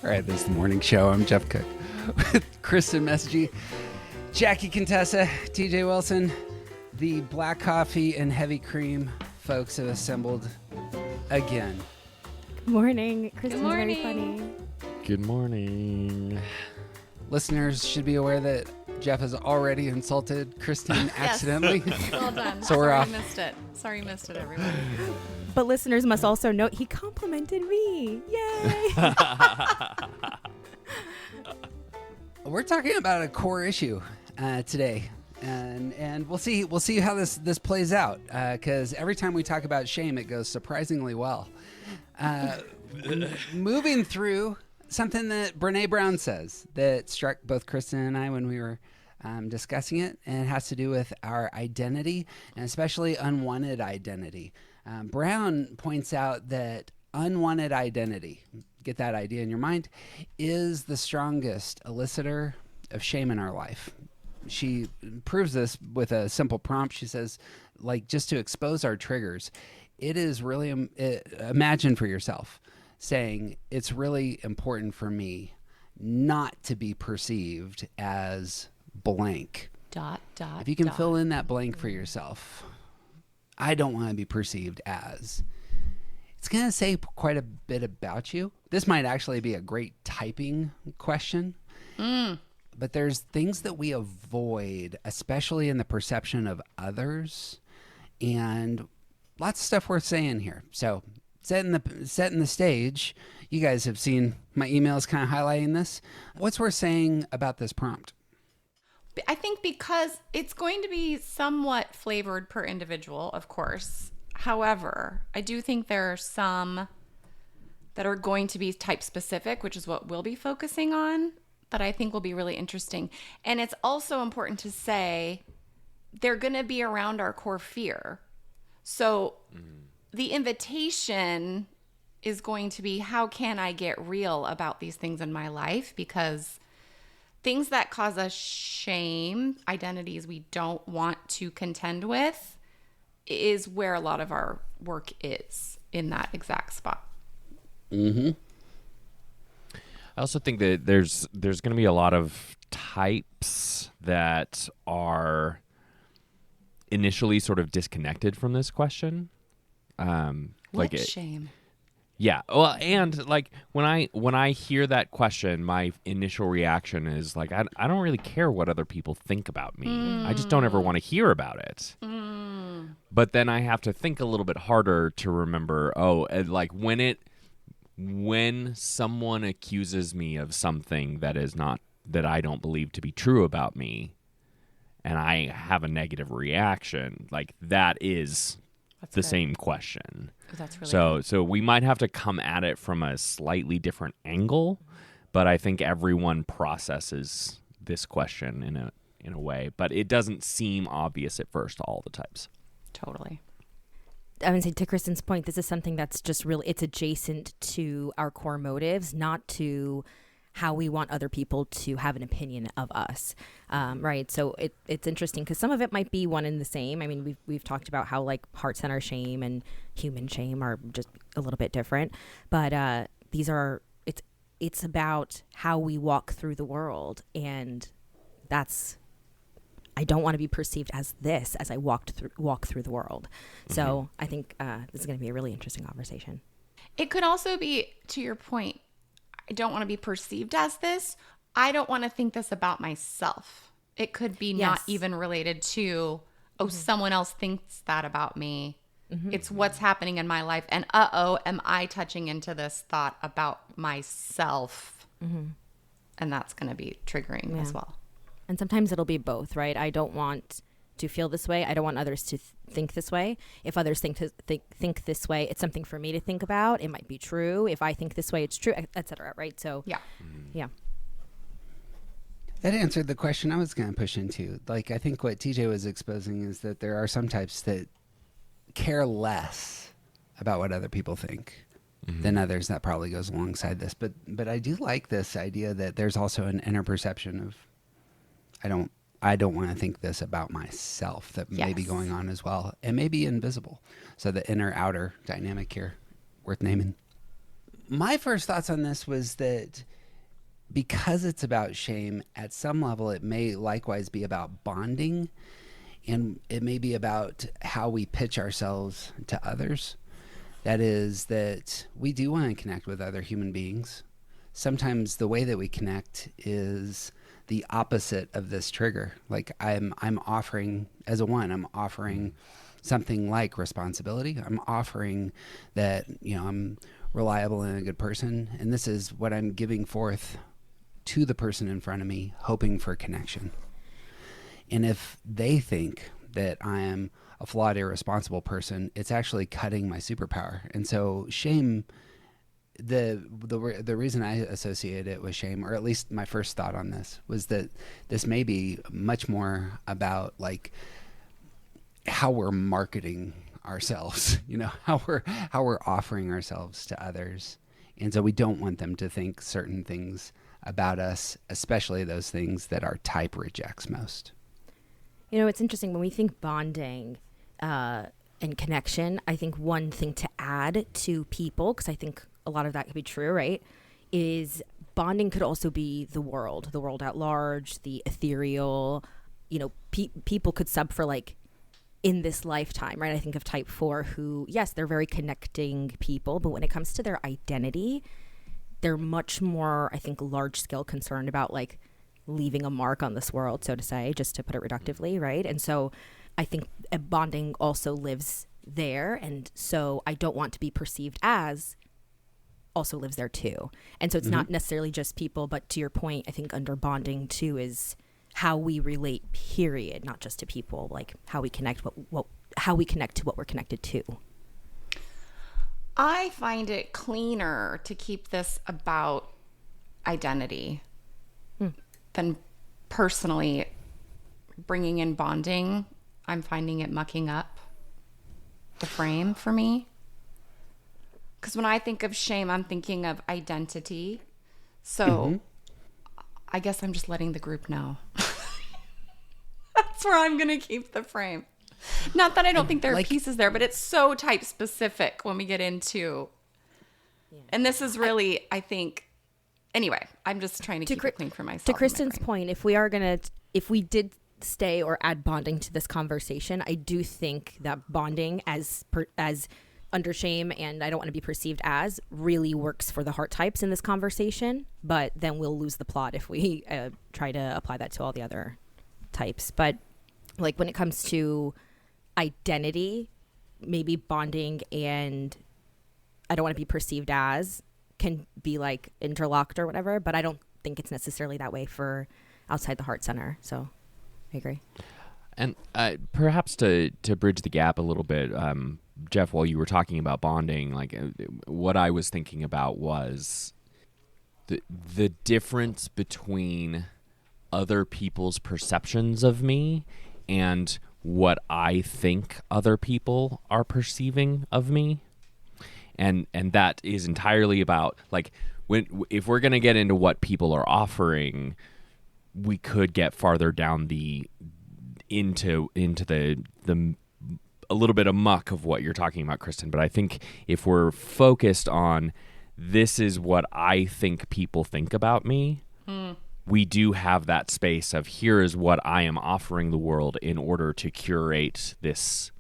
All right, this is the morning show. I'm Jeff Cook with Kristen Messagey, Jackie Contessa, TJ Wilson. The black coffee and heavy cream folks have assembled again. Good morning. Kristen's Good morning. very funny. Good morning. Listeners should be aware that Jeff has already insulted Kristen accidentally. Well done. So we're off. Sorry you missed it, everyone. But listeners must also note he complimented me. Yay! We're talking about a core issue today, and we'll see how this plays out. Because every time we talk about shame, it goes surprisingly well. Moving through something that Brené Brown says that struck both Kristen and I when we were discussing it, and it has to do with our identity, and especially unwanted identity. Brown points out that unwanted identity, get that idea in your mind, is the strongest elicitor of shame in our life. She proves this with a simple prompt. She says, like, just to expose our triggers, it is really, imagine for yourself saying, it's really important for me not to be perceived as blank. ... If you can fill in that blank for yourself, I don't want to be perceived as. It's going to say quite a bit about you. This might actually be a great typing question. But there's things that we avoid, especially in the perception of others, and lots of stuff worth saying here. So setting the stage, you guys have seen my emails kind of highlighting this. What's worth saying about this prompt? I think because it's going to be somewhat flavored per individual, of course. However, I do think there are some that are going to be type specific, which is what we'll be focusing on, that I think will be really interesting. And it's also important to say they're going to be around our core fear. So the invitation is going to be, how can I get real about these things in my life? Because things that cause us shame, identities we don't want to contend with, is where a lot of our work is, in that exact spot. Mm-hmm. I also think that there's going to be a lot of types that are initially sort of disconnected from this question. Shame? Yeah. Well, and like when I hear that question, my initial reaction is like, I don't really care what other people think about me. I just don't ever want to hear about it. But then I have to think a little bit harder to remember, like when someone accuses me of something that I don't believe to be true about me, and I have a negative reaction, like that is the same question. That's really So we might have to come at it from a slightly different angle, but I think everyone processes this question in a way, but it doesn't seem obvious at first to all the types. Totally. I would say, to Kristen's point, this is something that's just really, it's adjacent to our core motives, not to how we want other people to have an opinion of us, right? So it's interesting because some of it might be one and the same. I mean, we've talked about how like heart center shame and human shame are just a little bit different, but it's about how we walk through the world, and that's, I don't want to be perceived as this as I walk through the world. So I think this is going to be a really interesting conversation. It could also be, to your point, I don't want to be perceived as this. I don't want to think this about myself. It could be not even related to, someone else thinks that about me. It's what's happening in my life. And am I touching into this thought about myself? And that's going to be triggering as well. And sometimes it'll be both, right? I don't want to feel this way. I don't want others to think this way. If others think think this way, it's something for me to think about. It might be true. If I think this way, it's true, etc. Right? So yeah. That answered the question I was going to push into. Like, I think what TJ was exposing is that there are some types that care less about what other people think than others. That probably goes alongside this. But I do like this idea that there's also an inner perception of, I don't want to think this about myself, that may be going on as well, and maybe invisible. So the inner outer dynamic here, worth naming. my first thoughts on this was that because it's about shame, at some level, it may likewise be about bonding, and it may be about how we pitch ourselves to others. That is, that we do want to connect with other human beings. Sometimes the way that we connect is the opposite of this trigger. Like I'm offering, as a one, I'm offering something like responsibility. I'm offering that, I'm reliable and a good person, and this is what I'm giving forth to the person in front of me, hoping for connection. And if they think that I am a flawed, irresponsible person, it's actually cutting my superpower. And so shame, the reason I associate it with shame, or at least my first thought on this, was that this may be much more about like how we're marketing ourselves, how we're offering ourselves to others. And so we don't want them to think certain things about us, especially those things that our type rejects most. It's interesting when we think bonding and connection. I think one thing to add to people, because I think a lot of that could be true, right, is bonding could also be the world at large, the ethereal. People could sub for like in this lifetime, right? I think of type 4 who, yes, they're very connecting people, but when it comes to their identity, they're much more, I think, large scale concerned about like leaving a mark on this world, so to say, just to put it reductively, right? And so I think bonding also lives there. And so I don't want to be perceived as also lives there too. And so it's not necessarily just people, but to your point, I think under bonding too is how we relate, period, not just to people, like how we connect how we connect to what we're connected to. I find it cleaner to keep this about identity than personally bringing in bonding. I'm finding it mucking up the frame for me. Because when I think of shame, I'm thinking of identity. So I guess I'm just letting the group know. That's where I'm going to keep the frame. Not that I don't think there are pieces there, but it's so type specific when we get into. And this is really, I think, anyway, I'm just trying to keep it clean for myself. To Kristen's point, if we did stay or add bonding to this conversation, I do think that bonding as under shame and I don't want to be perceived as really works for the heart types in this conversation, but then we'll lose the plot if we try to apply that to all the other types. But like when it comes to identity, maybe bonding and I don't want to be perceived as can be like interlocked or whatever, but I don't think it's necessarily that way for outside the heart center. So I agree. And perhaps to bridge the gap a little bit, Jeff, while you were talking about bonding, like what I was thinking about was the difference between other people's perceptions of me and what I think other people are perceiving of me. And that is entirely about like if we're going to get into what people are offering, we could get farther down into the a little bit of muck of what you're talking about, Kristen. But I think if we're focused on this is what I think people think about me, we do have that space of here is what I am offering the world in order to curate this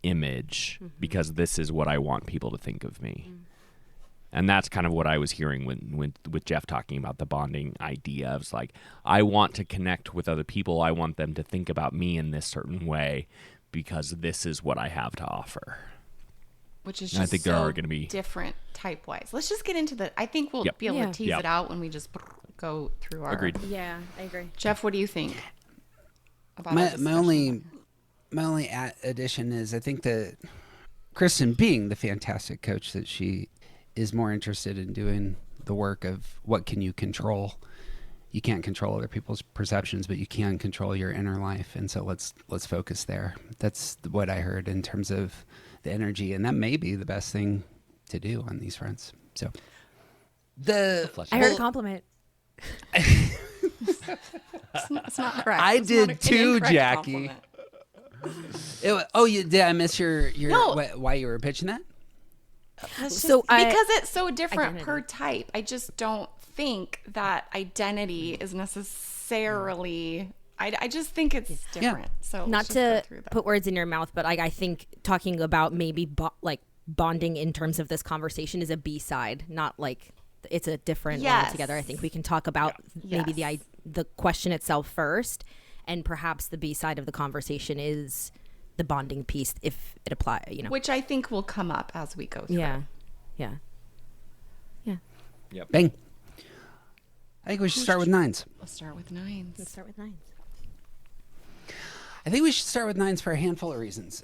image because this is what I want people to think of me. And that's kind of what I was hearing when with Jeff talking about the bonding idea. It's like, I want to connect with other people. I want them to think about me in this certain way because this is what I have to offer. Which is and just I think there are going to be different type-wise. Let's just get into the, I think we'll be able to tease it out when we just go through our... Agreed. Yeah, I agree. Jeff, what do you think about my only addition is I think that Kristen, being the fantastic coach that she is, more interested in doing the work of what can you control. You can't control other people's perceptions, but you can control your inner life. And so let's focus there. That's what I heard in terms of the energy. And that may be the best thing to do on these fronts. So I heard a compliment. It's not correct. I It's did not too, incorrect Jackie. compliment. You did. I miss your No. why you were pitching that? So because it's so different Identity. per type. I just don't think that identity is necessarily. I just think it's different. So not let's just go to through that. put words in your mouth, but I think talking about maybe bonding in terms of this conversation is a B-side, not like it's a different one altogether. I think we can talk about maybe the question itself first, and perhaps the B-side of the conversation is the bonding piece if it applies, Which I think will come up as we go through. Yeah. Yep. Bang. I think we should start with nines. Let's start with nines. Let's start with nines. I think we should start with nines for a handful of reasons.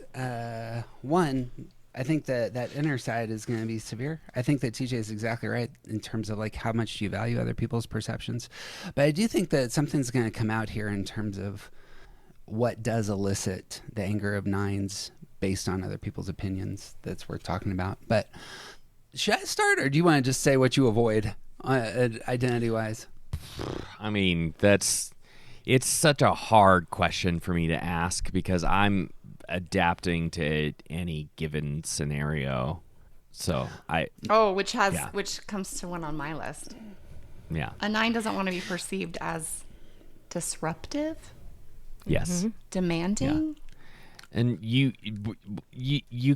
One, I think that inner side is going to be severe. I think that TJ is exactly right in terms of like how much do you value other people's perceptions. But I do think that something's going to come out here in terms of what does elicit the anger of nines based on other people's opinions that's worth talking about. But should I start, or do you want to just say what you avoid identity-wise? I mean, it's such a hard question for me to ask because I'm adapting to any given scenario. So which comes to one on my list. Yeah. A 9 doesn't want to be perceived as disruptive, Yes. demanding. And you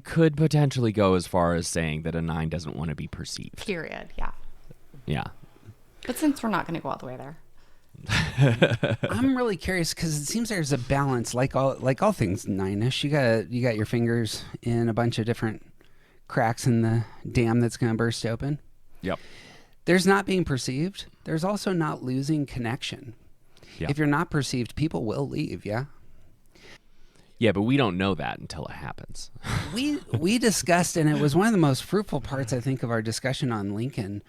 could potentially go as far as saying that a 9 doesn't want to be perceived. Period. Yeah. Yeah. But since we're not going to go all the way there. I'm really curious because it seems there's a balance, like all things nine-ish. You got your fingers in a bunch of different cracks in the dam that's going to burst open. Yep. There's not being perceived. There's also not losing connection. Yep. If you're not perceived, people will leave. Yeah. Yeah, but we don't know that until it happens. We discussed, and it was one of the most fruitful parts, I think, of our discussion on Lincoln,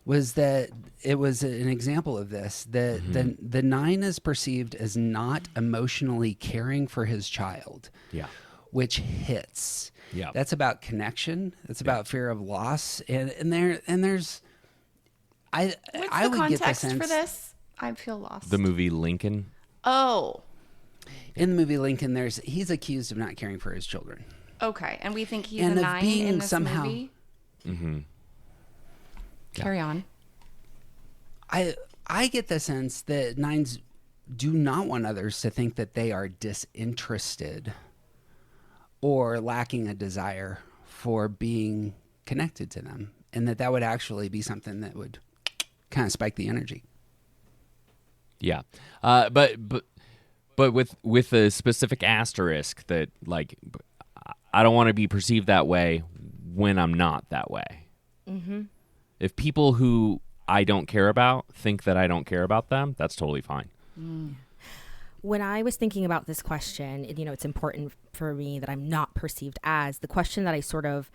was that it was an example of this, that the 9 is perceived as not emotionally caring for his child. Yeah. Which hits. Yeah. That's about connection. That's about fear of loss. And there's What's I the would get the context sense for this? I feel lost. The movie Lincoln. Oh, in the movie Lincoln, he's accused of not caring for his children. okay. And we think he's And a of 9 being in this somehow- movie? Mm-hmm. Carry on. I get the sense that 9s do not want others to think that they are disinterested or lacking a desire for being connected to them, and that would actually be something that would kind of spike the energy. Yeah. But with a specific asterisk that, like, I don't want to be perceived that way when I'm not that way. Mm-hmm. If people who I don't care about think that I don't care about them, that's totally fine. When I was thinking about this question, it's important for me that I'm not perceived as. The question that I sort of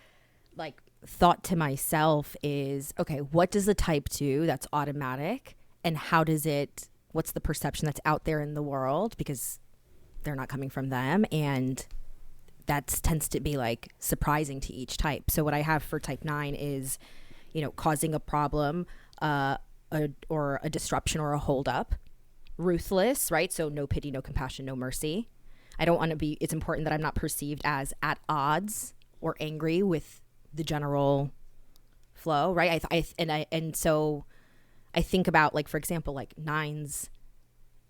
like thought to myself is, okay, what does the type do that's automatic, and what's the perception that's out there in the world, because they're not coming from them, and that tends to be like surprising to each type. So what I have for type 9 is, causing a problem, or a disruption or a holdup. Ruthless, right? So no pity, no compassion, no mercy. It's important that I'm not perceived as at odds or angry with the general flow, right? So I think about, like, for example, like 9's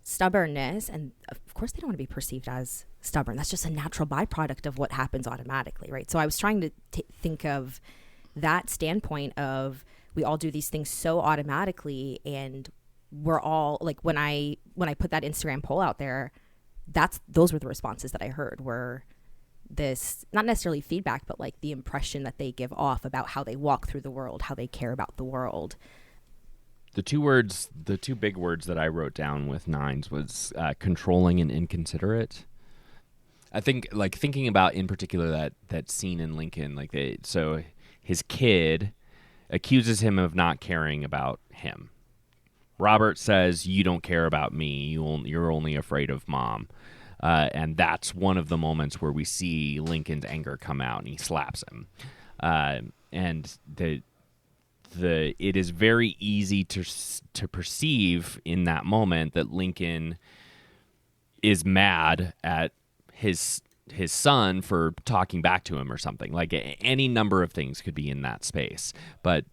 stubbornness, and of course they don't want to be perceived as stubborn. That's just a natural byproduct of what happens automatically, right? So I was trying to think of that standpoint of, we all do these things so automatically, and we're all like, when I put that Instagram poll out there, those were the responses that I heard, were this, not necessarily feedback, but like the impression that they give off about how they walk through the world, how they care about the world. The two big words that I wrote down with 9s was controlling and inconsiderate. I think, like, thinking about in particular that scene in Lincoln, like, so his kid accuses him of not caring about him. Robert says, "You don't care about me. You're only afraid of mom." And that's one of the moments where we see Lincoln's anger come out, and he slaps him. And it is very easy to perceive in that moment that Lincoln is mad at his his son for talking back to him or something. Like any number of things could be in that space. But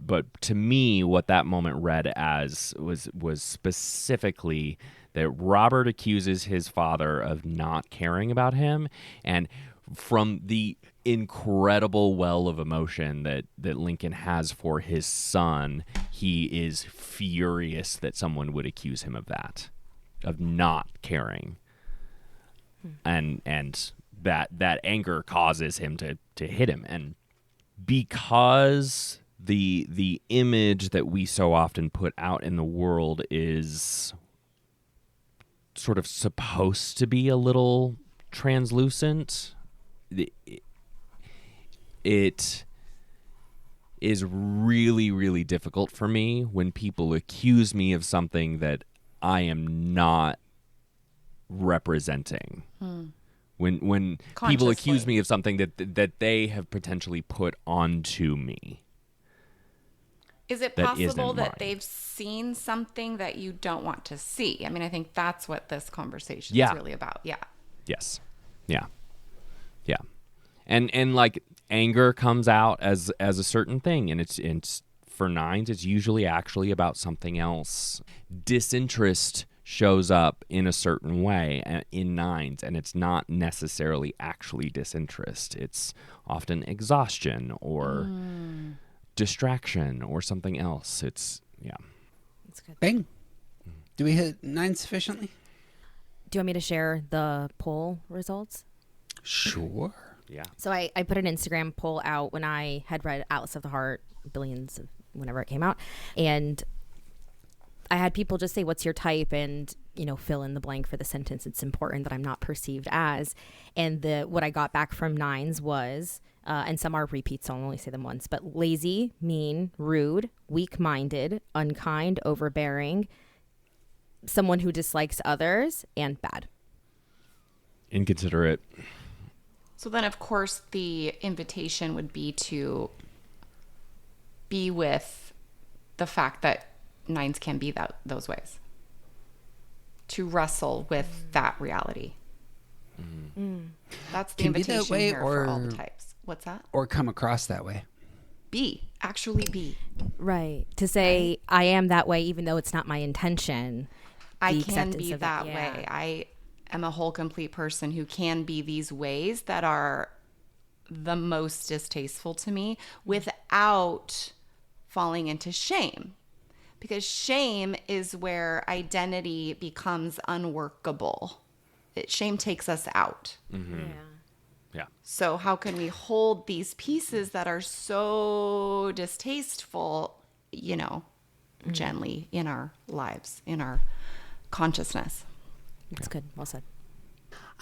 to me, what that moment read as was specifically that Robert accuses his father of not caring about him, and from the incredible well of emotion that Lincoln has for his son, he is furious that someone would accuse him of that, of not caring. And that anger causes him to hit him. And because the image that we so often put out in the world is sort of supposed to be a little translucent, it is really, really difficult for me when people accuse me of something that I am not representing. When people accuse me of something that they have potentially put onto me. Is it that possible isn't that mine. they've seen something that you don't want to see? I mean, I think that's what this conversation Yeah. is really about. Yeah. Yes. Yeah. Yeah. And like anger comes out as a certain thing, and it's for nines, it's usually actually about something else. Disinterest shows up in a certain way in nines, and it's not necessarily actually disinterest. It's often exhaustion or distraction or something else. It's That's good. Bang. Do we hit 9 sufficiently? Do you want me to share the poll results? Sure. yeah. So I put an Instagram poll out when I had read Atlas of the Heart, billions of whenever it came out, and I had people just say, what's your type? And, fill in the blank for the sentence. It's important that I'm not perceived as. And what I got back from nines was, and some are repeats, so I'll only say them once, but lazy, mean, rude, weak-minded, unkind, overbearing, someone who dislikes others, and bad. Inconsiderate. So then, of course, the invitation would be to be with the fact that nines can be those ways. To wrestle with that reality. That's the Can be that invitation way, here for all the or- types. What's that? Or come across that way. Actually be. Right. To say, I am that way, even though it's not my intention. I The can acceptance be of it, that yeah. way. I am a whole, complete person who can be these ways that are the most distasteful to me without falling into shame. Because shame is where identity becomes unworkable. Shame takes us out. Yeah. Yeah. So how can we hold these pieces that are so distasteful, gently in our lives, in our consciousness? That's good. Well said.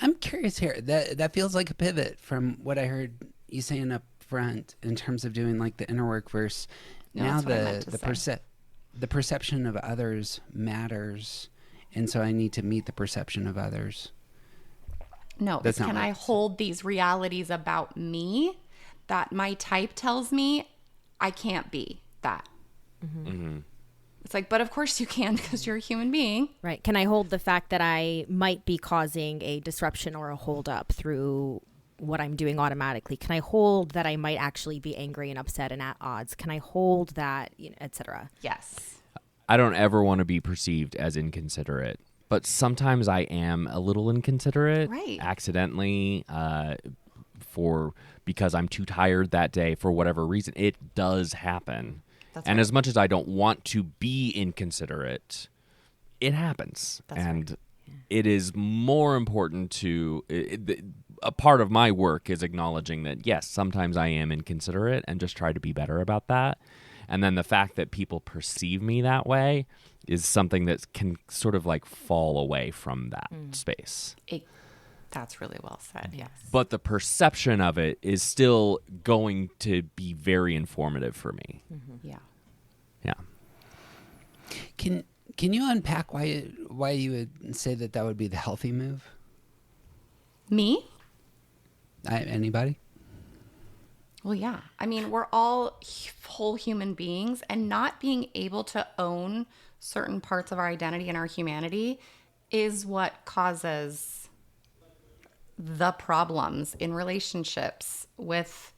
I'm curious here. That feels like a pivot from what I heard you saying up front in terms of doing like the inner work versus No, now that's what I meant to say. the perception of others matters, and so I need to meet the perception of others. No, That's not can what I it said. hold these realities about me that my type tells me I can't be that? It's like, but of course you can because you're a human being. Right. Can I hold the fact that I might be causing a disruption or a holdup through what I'm doing automatically? Can I hold that I might actually be angry and upset and at odds? Can I hold that, et cetera? Yes. I don't ever want to be perceived as inconsiderate, but sometimes I am a little inconsiderate, Right. accidentally, because I'm too tired that day for whatever reason. It does happen. That's And right. as much as I don't want to be inconsiderate, it happens. That's and it is more important to a part of my work is acknowledging that, yes, sometimes I am inconsiderate and just try to be better about that. And then the fact that people perceive me that way is something that can sort of like fall away from that space. That's really well said. Yes. But the perception of it is still going to be very informative for me. Yeah. Yeah. Can you unpack why you would say that would be the healthy move? Me? Anybody? Well, yeah. I mean, we're all whole human beings, and not being able to own certain parts of our identity and our humanity is what causes the problems in relationships with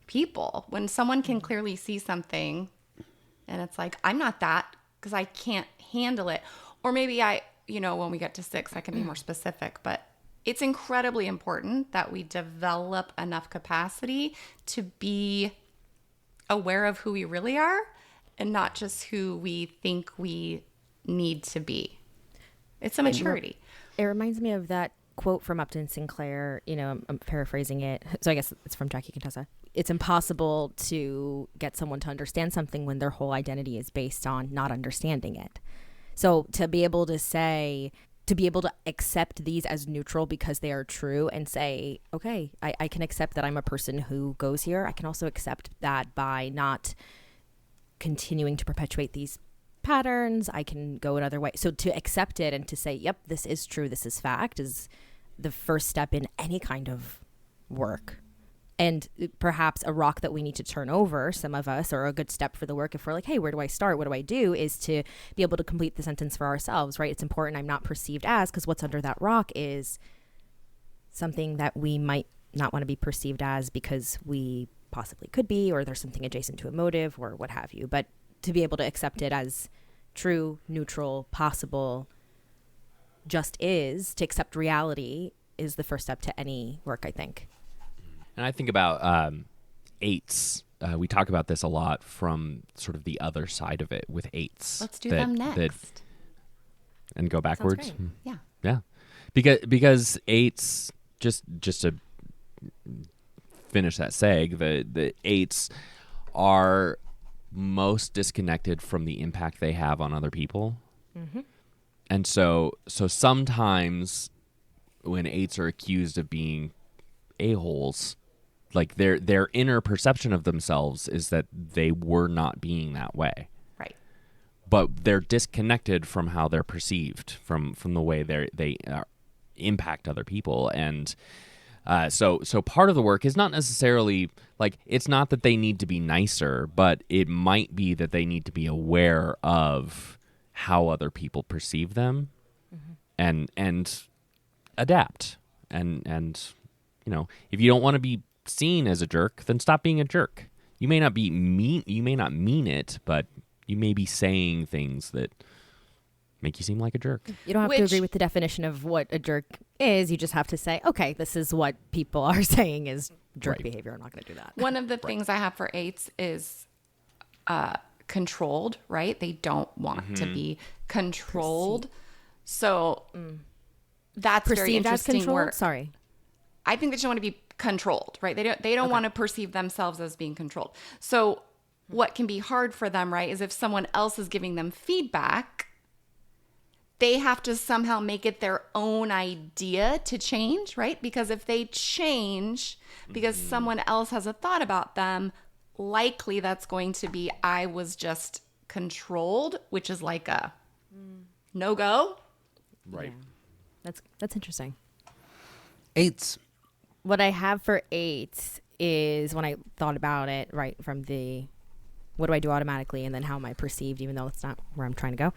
people. When someone can clearly see something and it's like, I'm not that because I can't handle it. Or maybe when we get to 6, I can be more specific, but it's incredibly important that we develop enough capacity to be aware of who we really are and not just who we think we need to be. It's a maturity. It reminds me of that quote from Upton Sinclair. I'm paraphrasing it. So I guess it's from Jackie Contessa. It's impossible to get someone to understand something when their whole identity is based on not understanding it. So to be able to accept these as neutral because they are true and say, okay, I can accept that I'm a person who goes here. I can also accept that by not continuing to perpetuate these patterns, I can go another way. So to accept it and to say, yep, this is true, this is fact, is the first step in any kind of work. And perhaps a rock that we need to turn over, some of us, or a good step for the work, if we're like, hey, where do I start? What do I do? Is to be able to complete the sentence for ourselves, right? It's important I'm not perceived as, because what's under that rock is something that we might not want to be perceived as because we possibly could be, or there's something adjacent to a motive or what have you. But to be able to accept it as true, neutral, possible, just is, to accept reality is the first step to any work, I think. And I think about 8s. We talk about this a lot from sort of the other side of it with 8s. Let's do them next. And go backwards. Sounds great. Yeah. Because 8s, just to finish that seg, the 8s are most disconnected from the impact they have on other people. Mm-hmm. And so sometimes when 8s are accused of being a-holes, like their inner perception of themselves is that they were not being that way. Right. But they're disconnected from how they're perceived, from the way they impact other people. And so part of the work is not necessarily like, it's not that they need to be nicer, but it might be that they need to be aware of how other people perceive them, mm-hmm. and adapt. And if you don't want to be seen as a jerk, then stop being a jerk. You may not be mean, you may not mean it, but you may be saying things that make you seem like a jerk. You don't have to agree with the definition of what a jerk is. You just have to say, okay, this is what people are saying is jerk behavior. I'm not going to do that. One of the things I have for 8s is controlled, right? They don't want to be controlled. So that's very perceived as interesting controlled? work. Sorry. I think they just want to be controlled, right? They don't want to perceive themselves as being controlled. So what can be hard for them, right, is if someone else is giving them feedback, they have to somehow make it their own idea to change, right? Because if they change because someone else has a thought about them, likely that's going to be, I was just controlled, which is like a no-go. Right. Yeah. That's interesting. 8s. What I have for 8s is, when I thought about it, right, from the what do I do automatically and then how am I perceived, even though it's not where I'm trying to go.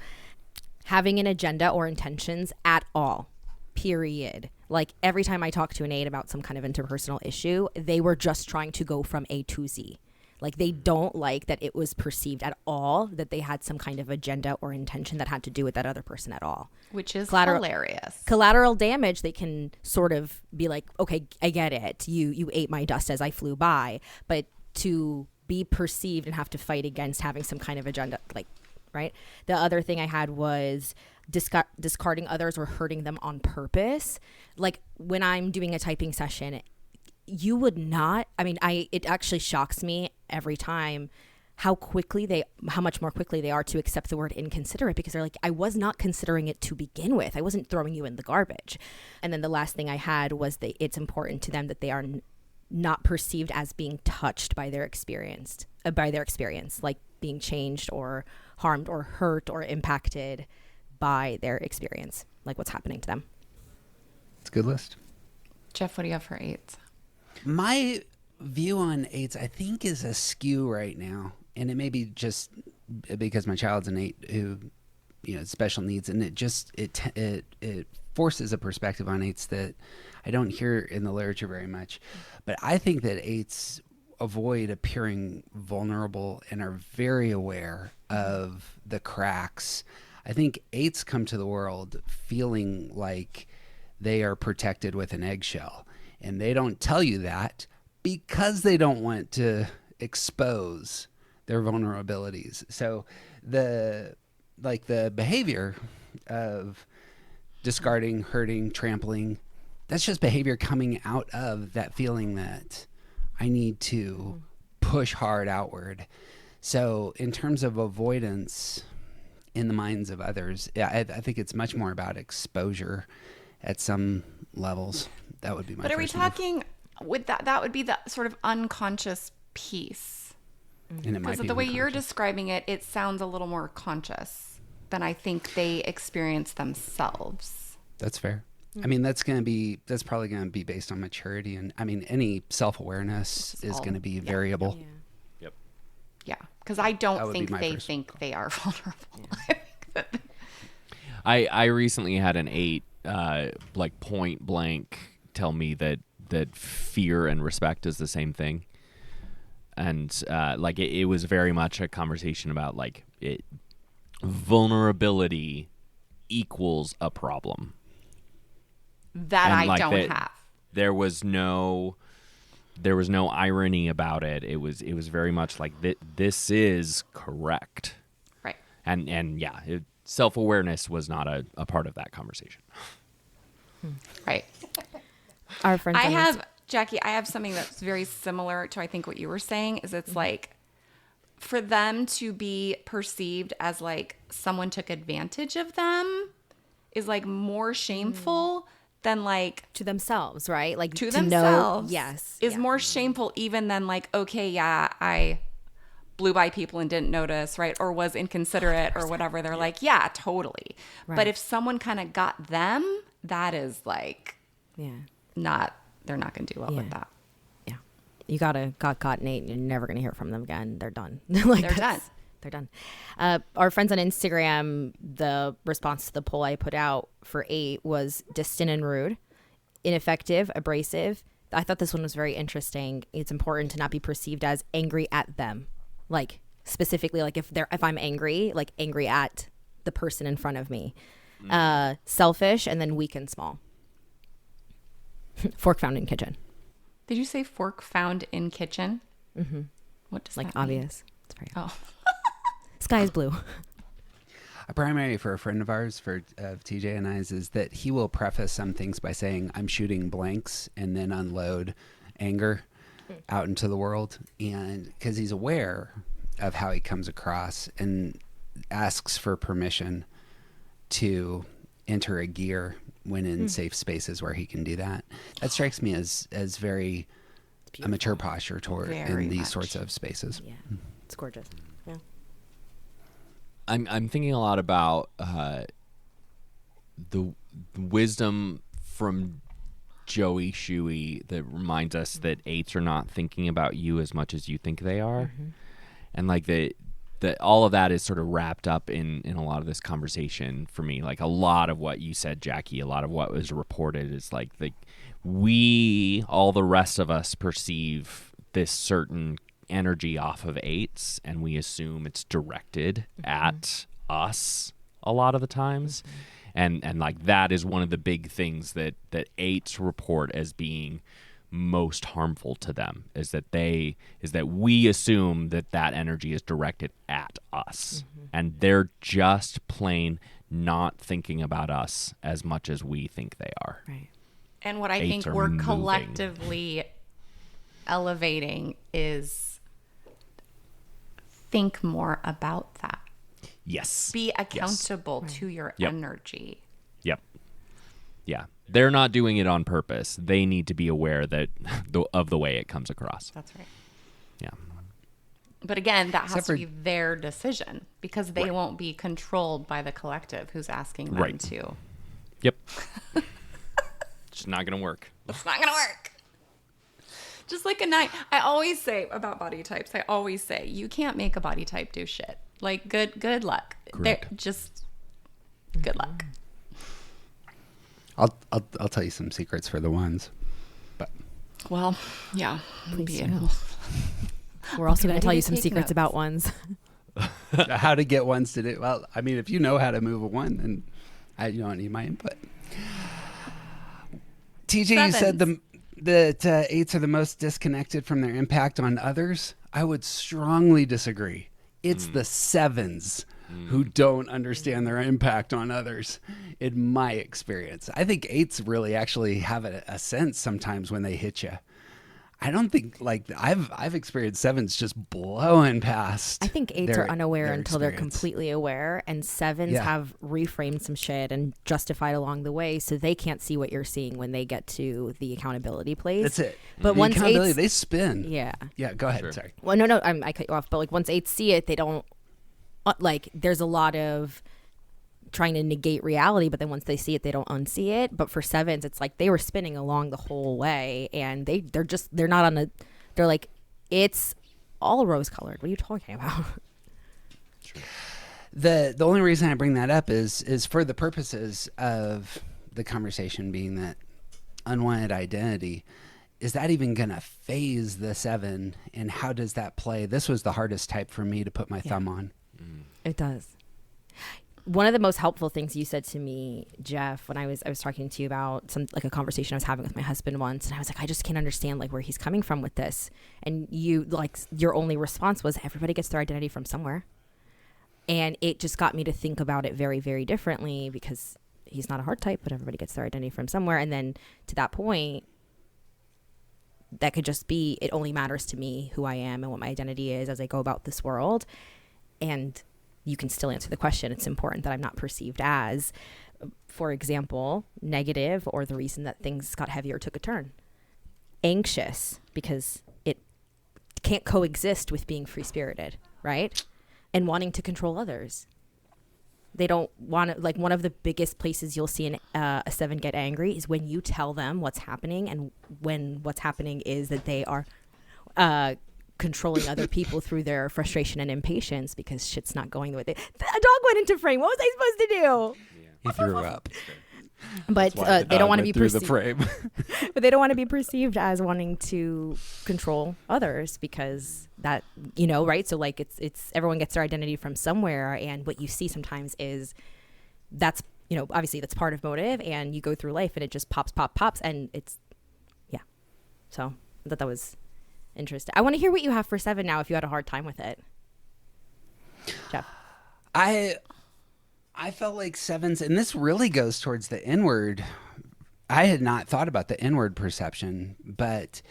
Having an agenda or intentions at all, period. Like every time I talk to an 8 about some kind of interpersonal issue, they were just trying to go from A to Z. Like they don't like that it was perceived at all that they had some kind of agenda or intention that had to do with that other person at all. Which is hilarious. Collateral damage, they can sort of be like, okay, I get it. You ate my dust as I flew by. But to be perceived and have to fight against having some kind of agenda, like, right? The other thing I had was discarding others or hurting them on purpose. Like when I'm doing a typing session, you would not, it actually shocks me every time how much more quickly they are to accept the word inconsiderate, because they're like, I was not considering it to begin with. I wasn't throwing you in the garbage. And then the last thing I had was that it's important to them that they are not perceived as being touched by their experience, like being changed or harmed or hurt or impacted by their experience, like what's happening to them. It's a good list. Jeff, what do you have for 8s? My view on 8s, I think, is askew right now. And it may be just because my child's an 8 who, special needs. And it forces a perspective on eights that I don't hear in the literature very much. But I think that eights avoid appearing vulnerable and are very aware of the cracks. I think eights come to the world feeling like they are protected with an eggshell, and they don't tell you that because they don't want to expose their vulnerabilities. So the behavior of discarding, hurting, trampling, that's just behavior coming out of that feeling that I need to push hard outward. So in terms of avoidance in the minds of others, I think it's much more about exposure at some levels. That would be my But are we first move. talking with that would be the sort of unconscious piece. And it might Because be the way you're unconscious. describing it, it sounds a little more conscious than I think they experience themselves. That's fair. I mean, that's probably going to be based on maturity. And I mean, any self-awareness Just is all- going to be yeah. variable. Yeah. Yep. Yeah, because I That don't would be think my they first think they are vulnerable. I think that I recently had an 8 like point blank tell me that fear and respect is the same thing. And like it was very much a conversation about like vulnerability equals a problem. that And I like don't that- have. There was no irony about it. It was very much like this is correct. Right. And yeah, self-awareness was not a part of that conversation. Right. Our friends. I on have, Jackie, I have something that's very similar to I think what you were saying is it's like for them to be perceived as like someone took advantage of them is like more shameful than like to themselves, right? Like to know, themselves yes, is yeah. more shameful even than like, okay, yeah, I blew by people and didn't notice, right? Or was inconsiderate or whatever. They're like, yeah, totally. Right. But if someone kind of got them, that is like Yeah, they're not going to do well with Yeah. that. yeah. You got caught, Nate. You're never gonna hear from them again. They're done. Like, They're that's- done. They're done. Our friends on Instagram, the response to the poll I put out for 8 was distant and rude, ineffective, abrasive. I thought this one was very interesting. It's important to not be perceived as angry at them. Like specifically, like if I'm angry, like angry at the person in front of me. Selfish, and then weak and small. Fork found in kitchen. Did you say fork found in kitchen? Mm-hmm. What does Like that mean? obvious. It's very Oh, sky is blue. A primary for a friend of ours, of TJ and I's, is that he will preface some things by saying, I'm shooting blanks, and then unload anger out into the world. And because he's aware of how he comes across and asks for permission to enter a gear when in safe spaces where he can do that. That strikes me as very a mature posture toward Very in these much. sorts of spaces. Yeah, it's gorgeous. Yeah. I'm thinking a lot about the wisdom from Joey Shuey that reminds us that 8s are not thinking about you as much as you think they are, and like that all of that is sort of wrapped up in a lot of this conversation for me. Like a lot of what you said, Jackie, a lot of what was reported is like all the rest of us perceive this certain energy off of 8s, and we assume it's directed at us a lot of the times. And like that is one of the big things that 8s report as being most harmful to them is that we assume that energy is directed at us, and they're just plain not thinking about us as much as we think they are. Right. and what I 8s think are we're moving. collectively elevating is think more about that. Yes. Be accountable to your Yep. energy. Yep. Yeah. They're not doing it on purpose. They need to be aware that of the way it comes across. That's right. Yeah. But again, that has Except to for- be their decision because they won't be controlled by the collective who's asking them Right. to. Yep. It's not going to work. It's not going to work. Just like a 9. I always say about body types, you can't make a body type do shit. Like good luck. Correct. Just good luck. I'll tell you some secrets for the ones, but Well, yeah. Please Be do. it. We're also going ready to tell to you some take secrets notes. about ones. how to get ones to do. Well, I mean, if you know how to move a one, then you don't need my input. TJ, you said that eights are the most disconnected from their impact on others. I would strongly disagree. It's the sevens who don't understand their impact on others, in my experience. I think eights really actually have a sense sometimes when they hit you. I don't think, like, I've experienced sevens just blowing past. I think eights their- are unaware their until they're experience. completely aware, and sevens Yeah. have reframed some shit and justified along the way, so they can't see what you're seeing when they get to the accountability place. That's it. But The once accountability, eights, they spin. yeah. Yeah, go ahead. Sure. Sorry. Well, no, I cut you off. But like once eights see it, they don't like. There's a lot of trying to negate reality, but then once they see it, they don't unsee it. But for sevens, it's like they were spinning along the whole way, and they're not on a. They're like, it's all rose colored. What are you talking about? The only reason I bring that up is for the purposes of the conversation being that unwanted identity. Is that even going to phase the seven, and how does that play? This was the hardest type for me to put my thumb on. It does. One of the most helpful things you said to me, Jeff, when I was talking to you about a conversation I was having with my husband once, and I was like, I just can't understand like where he's coming from with this. And you your only response was, everybody gets their identity from somewhere. And it just got me to think about it very, very differently, because he's not a hard type, but everybody gets their identity from somewhere. And then to that point, that could just be, it only matters to me who I am and what my identity is as I go about this world. And you can still answer the question. It's important that I'm not perceived as, for example, negative, or the reason that things got heavier or took a turn. Anxious, because it can't coexist with being free-spirited, right? And wanting to control others. They don't want to, like, one of the biggest places you'll see a seven get angry is when you tell them what's happening, and when what's happening is that they are controlling other people through their frustration and impatience because shit's not going the way a dog went into frame. What was I supposed to do? He threw up. But they don't want to be through the perceived. frame. But they don't want to be perceived as wanting to control others, because that, right? So like it's everyone gets their identity from somewhere, and what you see sometimes is that's, obviously that's part of motive, and you go through life and it just pops, and it's, yeah. So I thought that was interesting. I want to hear what you have for seven now, if you had a hard time with it. Jeff. I felt like sevens, and this really goes towards the inward. I had not thought about the inward perception, but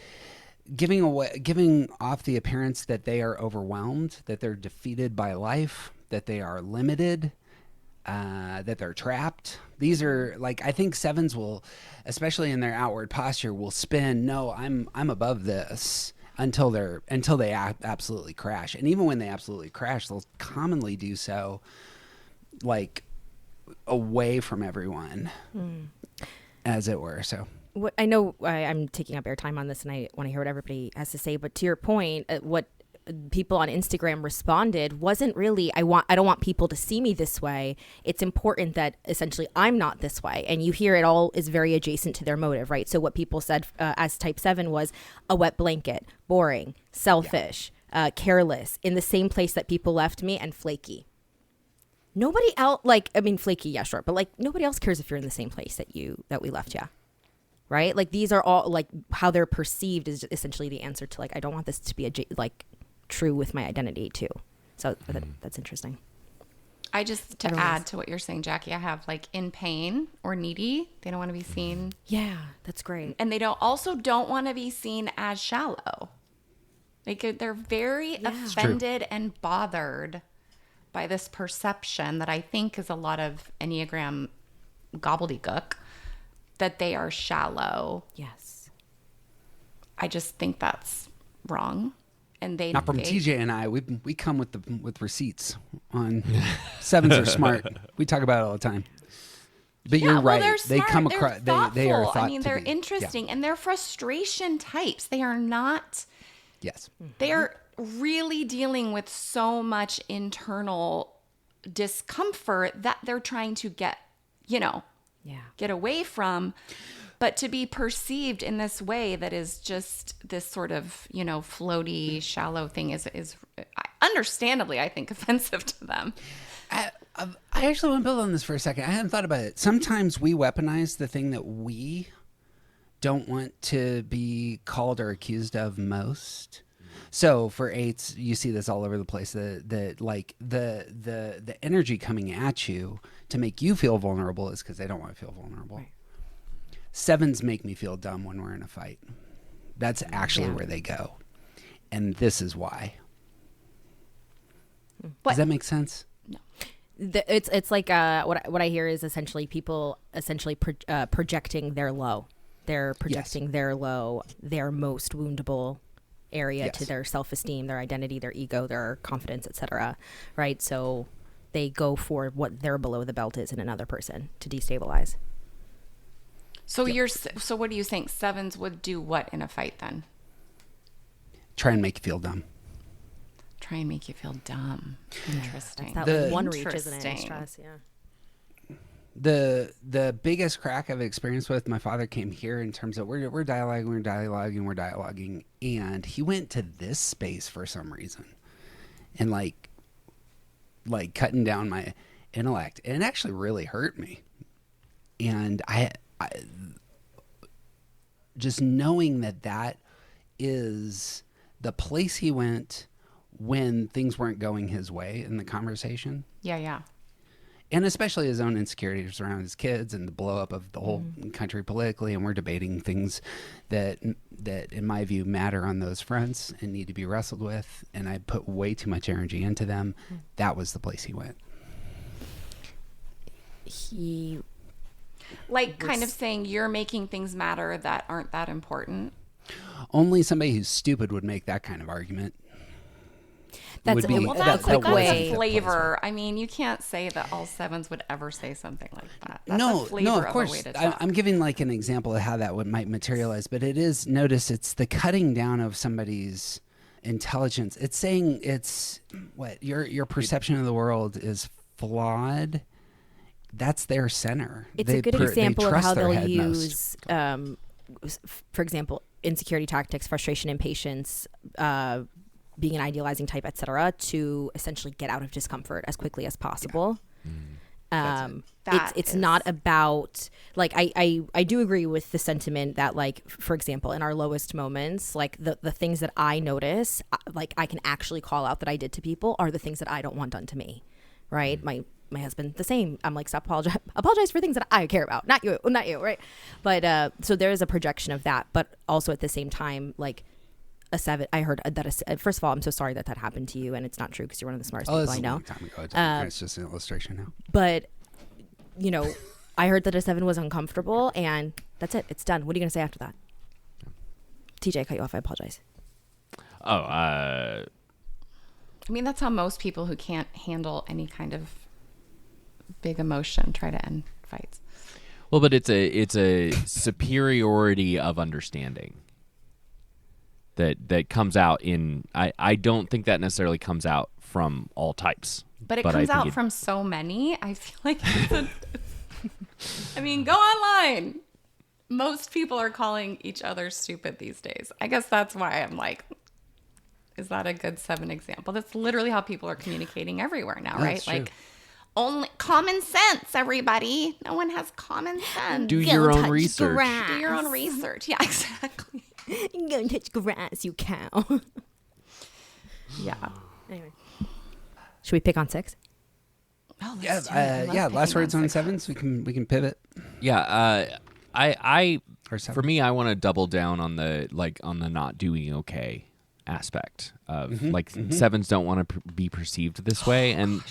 giving off the appearance that they are overwhelmed, that they're defeated by life, that they are limited, that they're trapped. These are, like, I think sevens will, especially in their outward posture, will spin, no, I'm above this, until they absolutely crash. And even when they absolutely crash, they'll commonly do so like away from everyone, as it were. So I know I'm taking up airtime on this, and I want to hear what everybody has to say. But to your point, what people on Instagram responded wasn't really, I don't want people to see me this way. It's important that essentially I'm not this way. And you hear it all is very adjacent to their motive, right? So what people said as type 7 was a wet blanket, boring, selfish, careless, in the same place that people left me, and flaky. Nobody else, flaky, yeah, sure. But like nobody else cares if you're in the same place that we left you. Right? Like these are all, like, how they're perceived is essentially the answer to, like, I don't want this to be true with my identity too. So that's interesting. I just, to add to what you're saying, Jackie, I have like in pain or needy. They don't want to be seen. Yeah, that's great. And they don't want to be seen as shallow. They're very offended and bothered by this perception that I think is a lot of Enneagram gobbledygook, that they are shallow. Yes. I just think that's wrong. And not from TJ and I. We come with receipts on sevens are smart. We talk about it all the time. But you're right. They're smart. They come across. They are thought I mean, to they're be. interesting, Yeah. and they're frustration types. They are not. Yes. They are really dealing with so much internal discomfort that they're trying to get, get away from. But to be perceived in this way that is just this sort of, floaty, shallow thing is understandably, I think, offensive to them. I actually want to build on this for a second. I hadn't thought about it. Sometimes we weaponize the thing that we don't want to be called or accused of most. So for eights, you see this all over the place. The energy coming at you to make you feel vulnerable is because they don't want to feel vulnerable. Right. Sevens make me feel dumb when we're in a fight. That's actually where they go, and this is why. Does that make sense? No. It's like what I hear is essentially people projecting their low. They're projecting their low, their most woundable area to their self-esteem, their identity, their ego, their confidence, etc. Right? So they go for what their below the belt is in another person to destabilize. So so what do you think? Sevens would do what in a fight then? Try and make you feel dumb. Try and make you feel dumb. Interesting. That's that one reach, isn't it? Stress, The biggest crack I've experienced with my father came here in terms of we're dialoguing, and he went to this space for some reason, and like cutting down my intellect, and it actually really hurt me. And I just knowing that is the place he went when things weren't going his way in the conversation. Yeah. And especially his own insecurities around his kids and the blow up of the whole country politically. And we're debating things that in my view matter on those fronts and need to be wrestled with. And I put way too much energy into them. That was the place he went. He kind of saying you're making things matter that aren't that important. Only somebody who's stupid would make that kind of argument. That's a flavor. I mean, you can't say that all sevens would ever say something like that. That's a flavor of course. I'm giving like an example of how that might materialize, but it is, notice it's the cutting down of somebody's intelligence. It's saying it's what your perception of the world is flawed. That's their center. It's a good example of how they'll use, for example, insecurity tactics, frustration, impatience, being an idealizing type, etc., to essentially get out of discomfort as quickly as possible. It's not about like I do agree with the sentiment that, like, for example, in our lowest moments, like the things that I notice, like I can actually call out that I did to people are the things that I don't want done to me, right? My husband, the same. I'm like, stop apologize for things that I care about, not you, right? But so there is a projection of that, but also at the same time, like a seven. I heard that. First of all, I'm so sorry that happened to you, and it's not true because you're one of the smartest people I know. It's a long time ago. It's just an illustration now. But I heard that a seven was uncomfortable, and that's it. It's done. What are you going to say after that? TJ, I cut you off. I apologize. I mean, that's how most people who can't handle any kind of big emotion try to end fights. Well, but it's a superiority of understanding that comes out in. I don't think that necessarily comes out from all types, but it comes out from so many. I feel like I mean, go online. Most people are calling each other stupid these days. I guess that's why I'm like, is that a good seven example? That's literally how people are communicating everywhere now, right? Like, only common sense, everybody. No one has common sense. Do your own research. Do your own research. Yeah, exactly. Go and touch grass, you cow. Yeah. Anyway, should we pick on six? Oh, last words on sevens. We can pivot. Yeah. For me, I want to double down on the not doing okay aspect of sevens don't want to be perceived this way, and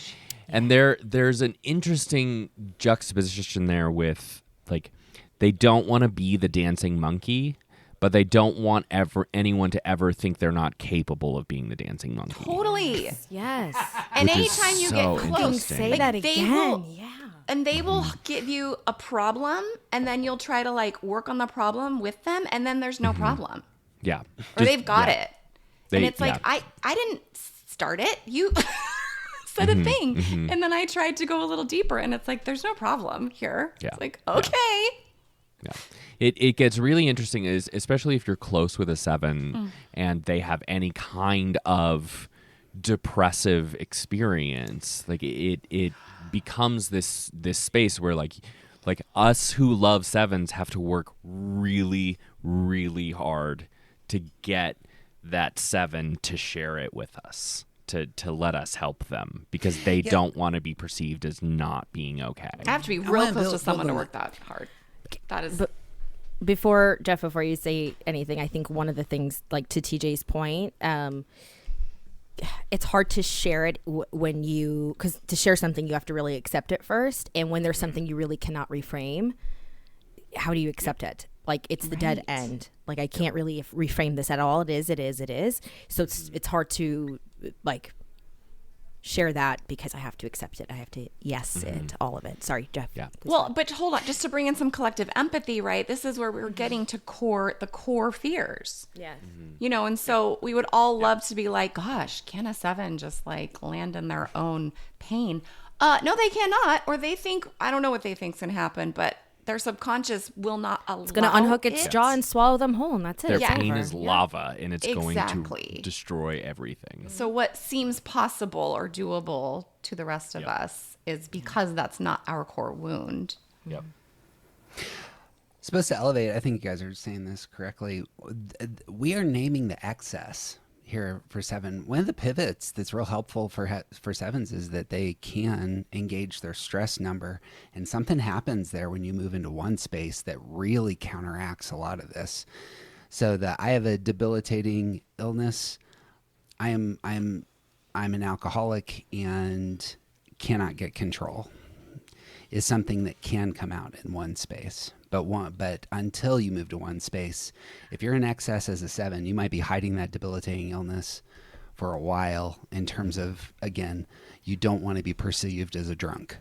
there's an interesting juxtaposition there with, like, they don't want to be the dancing monkey, but they don't want anyone to ever think they're not capable of being the dancing monkey. Totally. Yes. And anytime you get close, say that again. And they will give you a problem, and then you'll try to like work on the problem with them, and then there's no problem. Yeah. Or they've got it. And it's like, I didn't start it. You said a thing. And then I tried to go a little deeper, and it's like, there's no problem here. Yeah. It's like, okay. Yeah. It gets really interesting, is especially if you're close with a 7 and they have any kind of depressive experience. Like it becomes this space where like us who love 7s have to work really, really hard to get that 7 to share it with us, to let us help them, because they don't want to be perceived as not being okay. I have to be real close to someone to work that hard. That is. Before you say anything, I think one of the things, like to TJ's point, it's hard to share it because to share something, you have to really accept it first. And when there's something you really cannot reframe, how do you accept it? Like, it's the dead end. Like, I can't really reframe this at all. It is. So it's hard to like share that, because I have to accept it. I have to it, all of it. Sorry, Jeff. Yeah. Well, but hold on, just to bring in some collective empathy, right? This is where we're getting to the core fears. Yes. And so we would all love to be like, gosh, can a 7 just like land in their own pain? No, they cannot. Or they think, I don't know what they think's going to happen, but their subconscious will not allow It's going to unhook its jaw and swallow them whole, and that's it. Their It's pain over. is lava, and it's going Exactly. to destroy everything. So what seems possible or doable to the rest of us is because that's not our core wound. Yep. Supposed to elevate. I think you guys are saying this correctly. We are naming the excess here for 7. One of the pivots that's real helpful for 7s is that they can engage their stress number, and something happens there when you move into one space that really counteracts a lot of this. So that I have a debilitating illness. I'm an alcoholic and cannot get control, is something that can come out in one space. But until you move to one space, if you're in excess as a 7, you might be hiding that debilitating illness for a while, in terms of, again, you don't want to be perceived as a drunk.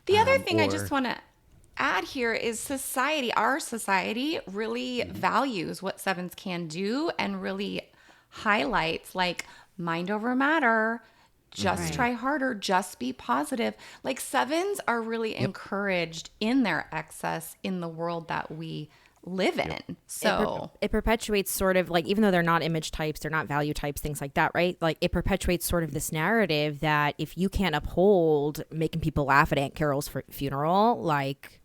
The other thing I just want to add here is our society really values what 7s can do, and really highlights like mind over matter. Just try harder, just be positive. Like, 7s are really encouraged in their excess in the world that we live in. So it perpetuates sort of like, even though they're not image types, they're not value types, things like that, right? Like, it perpetuates sort of this narrative that if you can't uphold making people laugh at Aunt Carol's funeral, like,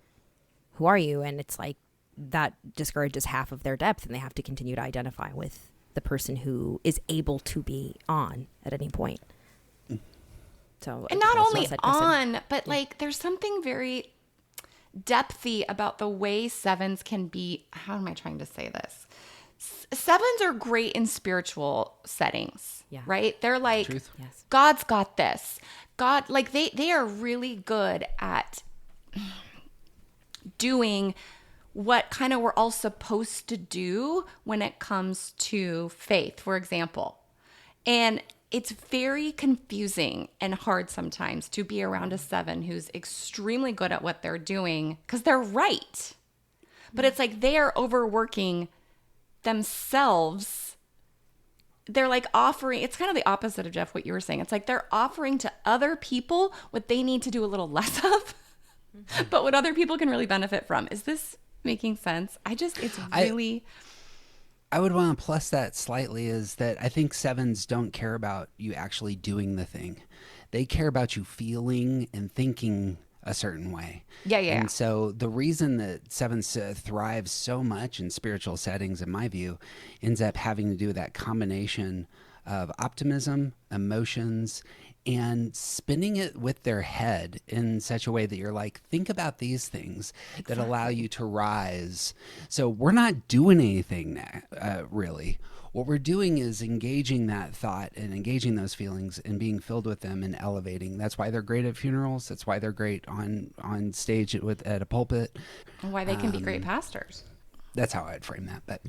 who are you? And it's like, that discourages half of their depth, and they have to continue to identify with the person who is able to be on at any point. So, and not only on, but like, there's something very depthy about the way 7s can be. How am I trying to say this? 7s are great in spiritual settings, right? They're like, Yes. God's got this. God, like they are really good at doing what kind of we're all supposed to do when it comes to faith, for example. And it's very confusing and hard sometimes to be around a 7 who's extremely good at what they're doing, because they're right. But it's like they are overworking themselves. They're like offering, it's kind of the opposite of, Jeff, what you were saying. It's like they're offering to other people what they need to do a little less of, but what other people can really benefit from. Is this making sense? It's really... I would want to plus that slightly, is that I think 7s don't care about you actually doing the thing. They care about you feeling and thinking a certain way. Yeah. And so the reason that 7s thrive so much in spiritual settings, in my view, ends up having to do with that combination of optimism, emotions, and spinning it with their head in such a way that you're like, think about these things that allow you to rise. So we're not doing anything now, really. What we're doing is engaging that thought and engaging those feelings and being filled with them and elevating. That's why they're great at funerals. That's why they're great on stage at a pulpit. And why they can be great pastors. That's how I'd frame that. But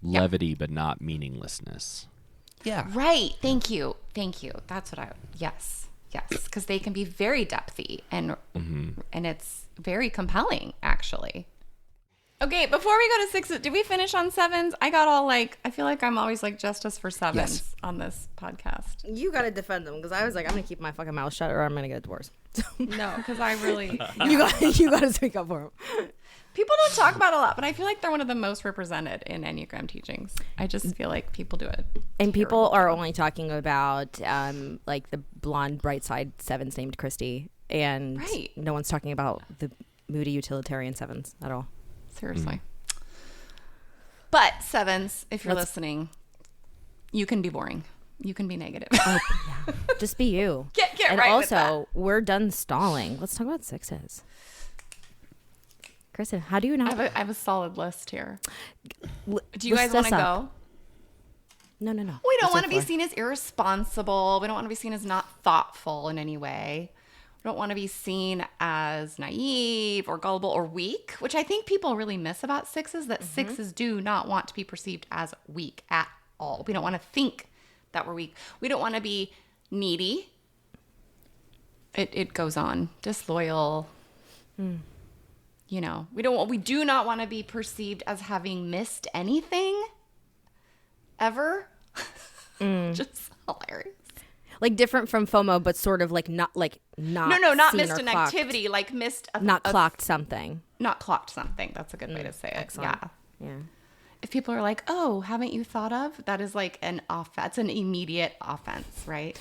Levity, but not meaninglessness. yeah. Right. Thank you. That's what yes. Because they can be very depthy and it's very compelling, actually. Okay, before we go to sixes, did we finish on sevens? I got all like, I feel like I'm always like justice for sevens on this podcast. You gotta defend them because I was like, I'm gonna keep my fucking mouth shut or I'm gonna get a divorce. No, because I really... you gotta speak up for them. People don't talk about it a lot, but I feel like they're one of the most represented in Enneagram teachings. I just feel like people do it. And people are only talking about like the blonde bright side sevens named Christy, and no one's talking about the moody utilitarian sevens at all. Seriously. But sevens, if you're listening, you can be boring. You can be negative. Oh, yeah. Just be you. Get and right also, with that. we're done stalling. Let's talk about sixes. Kristen, how do you not? I have a solid list here. Do you List guys want to us go? up. No. We don't want to be seen as irresponsible. We don't want to be seen as not thoughtful in any way. We don't want to be seen as naive or gullible or weak, which I think people really miss about sixes, that sixes do not want to be perceived as weak at all. We don't want to think that we're weak. We don't want to be needy. It goes on. Disloyal. You know, we do not want to be perceived as having missed anything ever. Just hilarious. Like different from FOMO, but sort of like not not seen missed or an clocked. activity, like missed Not clocked something. not clocked something. That's a good way to say it. Excellent. Yeah. Yeah. If people are like, "Oh, haven't you thought of?" That is like that's an immediate offense, right?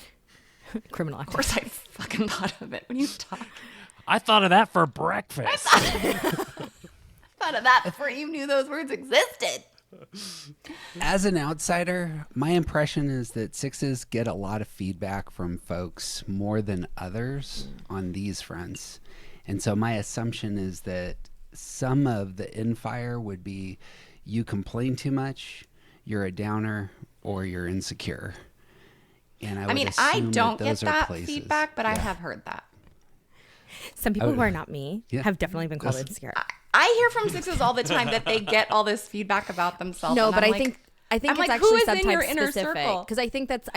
Criminal Of course, I fucking thought of it when you talk. I thought of that for breakfast. Thought of that before you knew those words existed. As an outsider, my impression is that sixes get a lot of feedback from folks more than others on these fronts. And so my assumption is that some of the infire would be you complain too much, you're a downer, or you're insecure. And I mean, I don't get that feedback, but I have heard that. Some people who are not me have definitely been called insecure. I hear from sixes all the time that they get all this feedback about themselves. No, and but I'm I think I'm it's like, actually who is in sometimes your inner specific circle? because I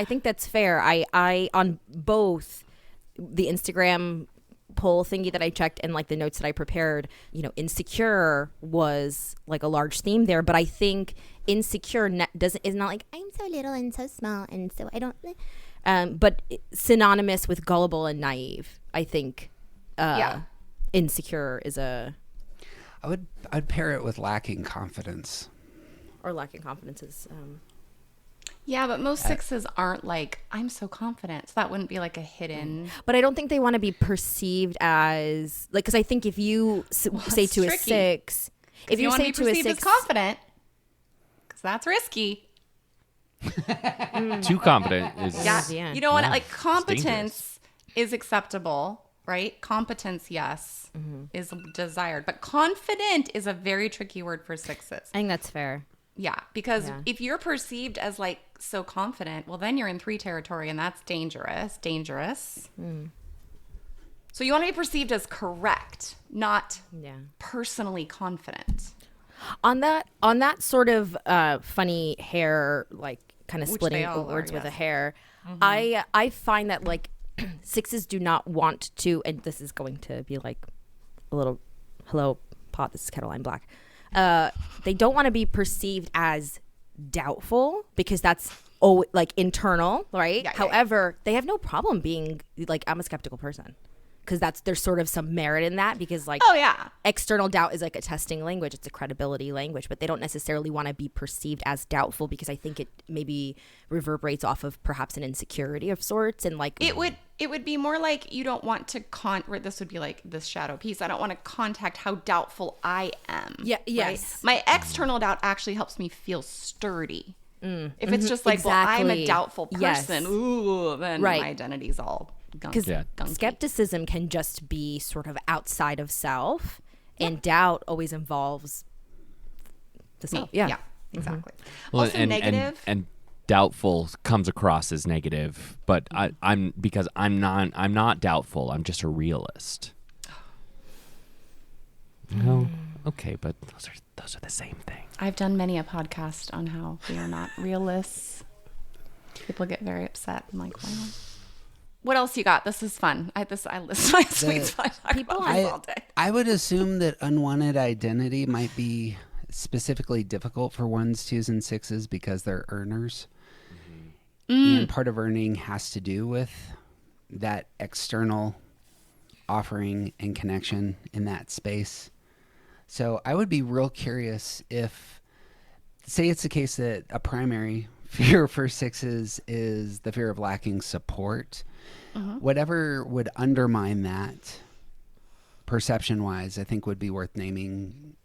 think that's fair. I on both the Instagram poll thingy that I checked and like the notes that I prepared, you know, insecure was like a large theme there, but I think insecure is not like I'm so little and so small and so I don't but synonymous with gullible and naive. I think insecure is I'd pair it with lacking confidence. or lacking confidence is yeah, but most sixes aren't like, I'm so confident. So that wouldn't be like a hidden. but I don't think they want to be perceived as like, because I think if you say to tricky. a six, if You you want say to be to a perceived as six, confident, because that's risky. Too confident is. Yeah. You don't want to, like, it's competence is acceptable, right? Competence, yes, is desired. But confident is a very tricky word for sixes. I think that's fair. Yeah, because if you're perceived as like so confident, well, then you're in 3 territory, and that's dangerous. So you want to be perceived as correct, not personally confident. On that sort of funny hair, like kind of Which splitting they all words are, with a yes. hair, I find that like sixes do not want to, and this is going to be like a little hello pot. This is kettle. I'm black. They don't want to be perceived as doubtful because that's like internal, right? However, they have no problem being like, I'm a skeptical person, because there's sort of some merit in that, because like external doubt is like a testing language, it's a credibility language, but they don't necessarily want to be perceived as doubtful because I think it maybe reverberates off of perhaps an insecurity of sorts, and like it would be more like you don't want to this would be like this shadow piece. I don't want to contact how doubtful I am. Yeah. Right? Yes. My external doubt actually helps me feel sturdy. If it's just like, well, I'm a doubtful person, ooh, then my identity's all because skepticism can just be sort of outside of self, and doubt always involves the self. Yeah, exactly. Well, Also negative. and doubtful comes across as negative, but I'm not doubtful. I'm just a realist. No, okay, but those are the same thing. I've done many a podcast on how we are not realists. People get very upset. I'm like, well, What else you got? This is fun. I list my sweet spot. people all day. I would assume that unwanted identity might be specifically difficult for 1s, 2s, and 6s because they're earners. And part of earning has to do with that external offering and connection in that space. So I would be real curious if, say it's the case that a primary fear for 6s is the fear of lacking support. Whatever would undermine that perception-wise, I think would be worth naming.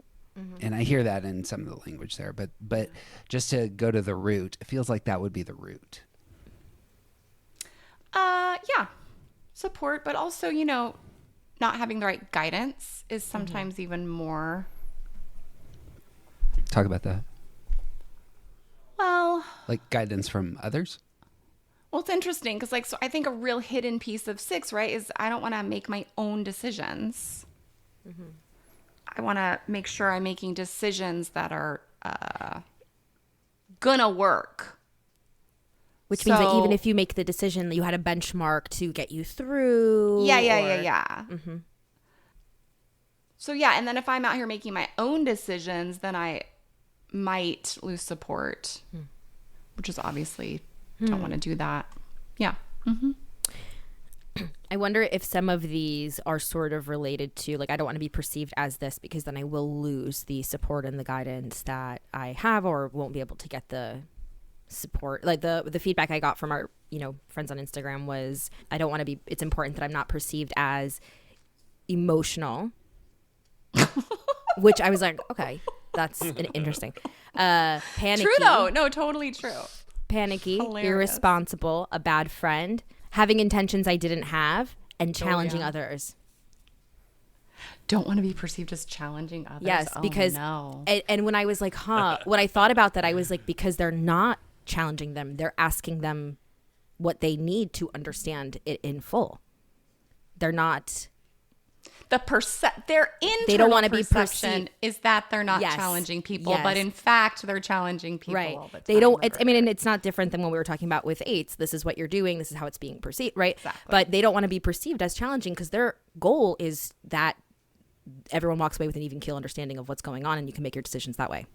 And I hear that in some of the language there, but just to go to the root, it feels like that would be the root. Yeah, support, but also, not having the right guidance is sometimes even more. Talk about that. Well, Like guidance from others? Well, it's interesting because, so I think a real hidden piece of 6, right, is I don't want to make my own decisions. I want to make sure I'm making decisions that are gonna work. Which means that even if you make the decision, you had a benchmark to get you through. Yeah. So and then if I'm out here making my own decisions, then I might lose support, which is obviously don't want to do that. Yeah. I wonder if some of these are sort of related to, like, I don't want to be perceived as this because then I will lose the support and the guidance that I have, or won't be able to get the support. Like the feedback I got from our friends on Instagram was, I don't want to be, it's important that I'm not perceived as emotional. Which I was like, okay, that's an interesting. Panicky. True though. No, totally true. Panicky, Hilarious. irresponsible, a bad friend, having intentions I didn't have, and challenging others. Don't want to be perceived as challenging others. Yes, because no. and when I was like, when I thought about that, I was like, because they're not challenging them, they're asking them what they need to understand it in full. They're not. Their internal They don't want to be perception perceived is that they're not Yes. challenging people, Yes. but in fact they're challenging people Right. all the time. They don't. It's. I mean, and it's not different than when we were talking about with 8s. This is what you're doing. This is how it's being perceived. Right. Exactly. But they don't want to be perceived as challenging because their goal is that everyone walks away with an even keel understanding of what's going on, and you can make your decisions that way.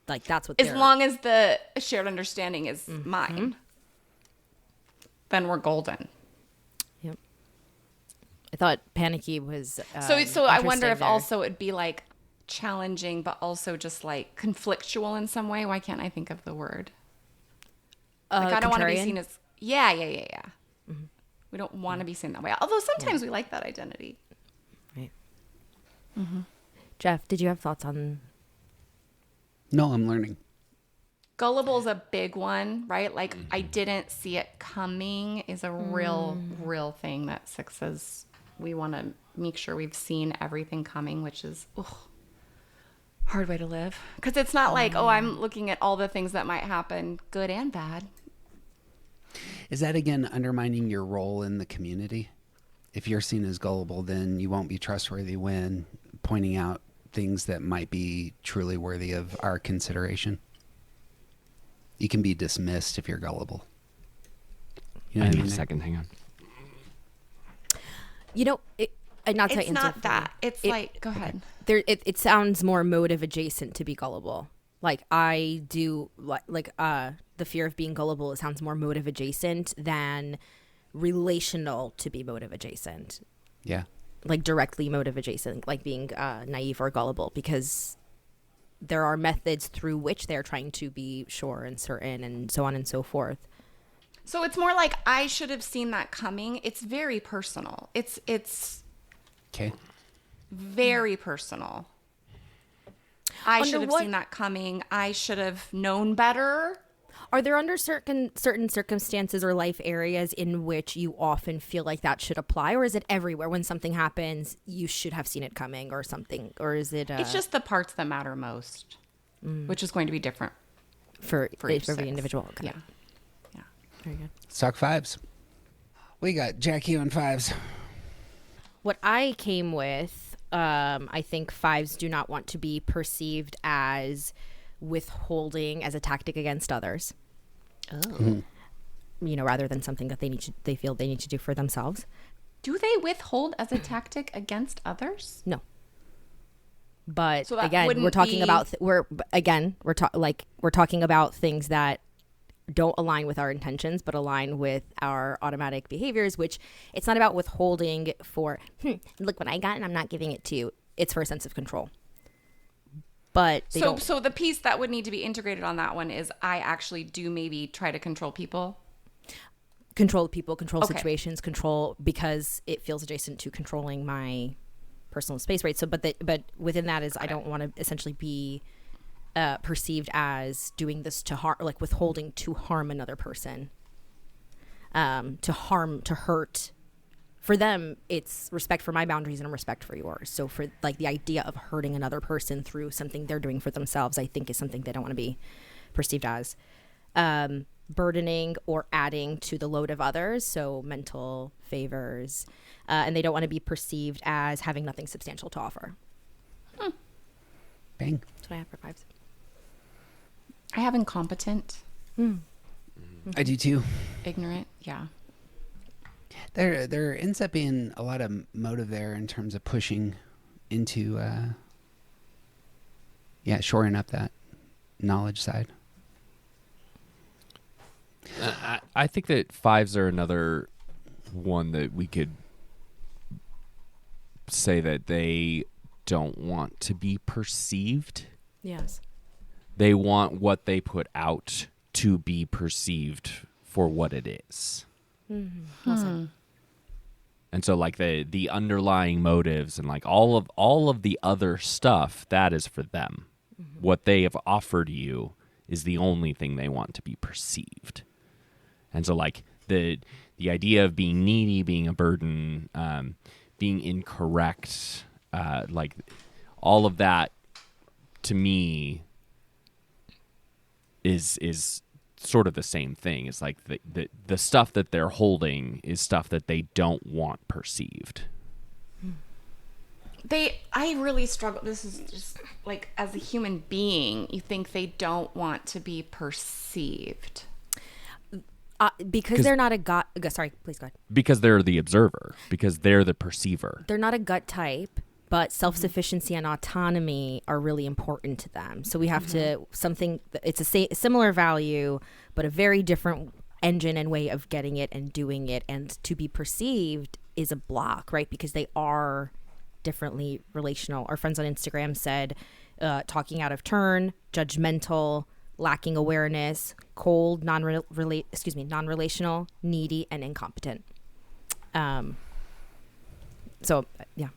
Like that's what. As long as the shared understanding is mine, then we're golden. Yep. I thought panicky was. So I wonder if there. also it'd be like challenging, but also just like conflictual in some way. Why can't I think of the word? Like I don't want to be contrarian? seen as We don't want to be seen that way. Although sometimes we like that identity. Right. Jeff, did you have thoughts on? No, I'm learning. Gullible is a big one, right? Like I didn't see it coming is a real thing that 6s, we want to make sure we've seen everything coming, which is hard way to live. Because it's not like, I'm looking at all the things that might happen, good and bad. Is that again undermining your role in the community? If you're seen as gullible, then you won't be trustworthy when pointing out things that might be truly worthy of our consideration. You can be dismissed if you're gullible. You know I what need I a mean? second. Hang on. Not to It's answer not for that. me. It's like, go ahead. It sounds more motive adjacent to be gullible. Like I do, the fear of being gullible. It sounds more motive adjacent than relational to be motive adjacent. Yeah. Like directly motive adjacent, like being naive or gullible, because there are methods through which they're trying to be sure and certain and so on and so forth. So it's more like I should have seen that coming. It's very personal. It's Okay. very personal. I Under should have what- seen that coming. I should have known better. Are there under certain circumstances or life areas in which you often feel like that should apply, or is it everywhere? When something happens, you should have seen it coming, or something, or is it? It's just the parts that matter most, which is going to be different. for each every six. individual. Okay. Yeah. Very good. Let's talk 5s. We got Jackie on 5s. What I came with, I think 5s do not want to be perceived as withholding as a tactic against others. rather than something that they feel they need to do for themselves. Do they withhold as a tactic against others? No. But So that again, we're wouldn't talking be- about we're talking about things that don't align with our intentions, but align with our automatic behaviors. Which it's not about withholding for look what I got and I'm not giving it to you. It's for a sense of control. But they don't. So the piece that would need to be integrated on that one is I actually do maybe try to control people. Control people, control Okay. situations, control because it feels adjacent to controlling my personal space, right? So, but within that is I don't want to essentially be perceived as doing this to harm, like withholding to harm another person, to hurt. For them, it's respect for my boundaries and respect for yours. So for like the idea of hurting another person through something they're doing for themselves, I think is something they don't want to be perceived as. Burdening or adding to the load of others, so mental favors, and they don't want to be perceived as having nothing substantial to offer. Bang. That's what I have for fives. I have incompetent, I do too. ignorant. Yeah. There ends up being a lot of motive there in terms of pushing into, shoring up that knowledge side. I think that fives are another one that we could say that they don't want to be perceived. Yes. They want what they put out to be perceived for what it is. Well said. And so like the underlying motives and like all of the other stuff, that is for them. What they have offered you is the only thing they want to be perceived. And so like the idea of being needy, being a burden, being incorrect, like all of that to me is sort of the same thing. It's like the stuff that they're holding is stuff that they don't want perceived. I really struggle. This is just like, as a human being, you think they don't want to be perceived. Because they're not a gut. Sorry, please go ahead. Because they're the observer, because they're the perceiver. They're not a gut type, but self-sufficiency and autonomy are really important to them. So we have to it's a similar value, but a very different engine and way of getting it and doing it. And to be perceived is a block, right? Because they are differently relational. Our friends on Instagram said, talking out of turn, judgmental, lacking awareness, cold, non-relational, needy, and incompetent. So yeah.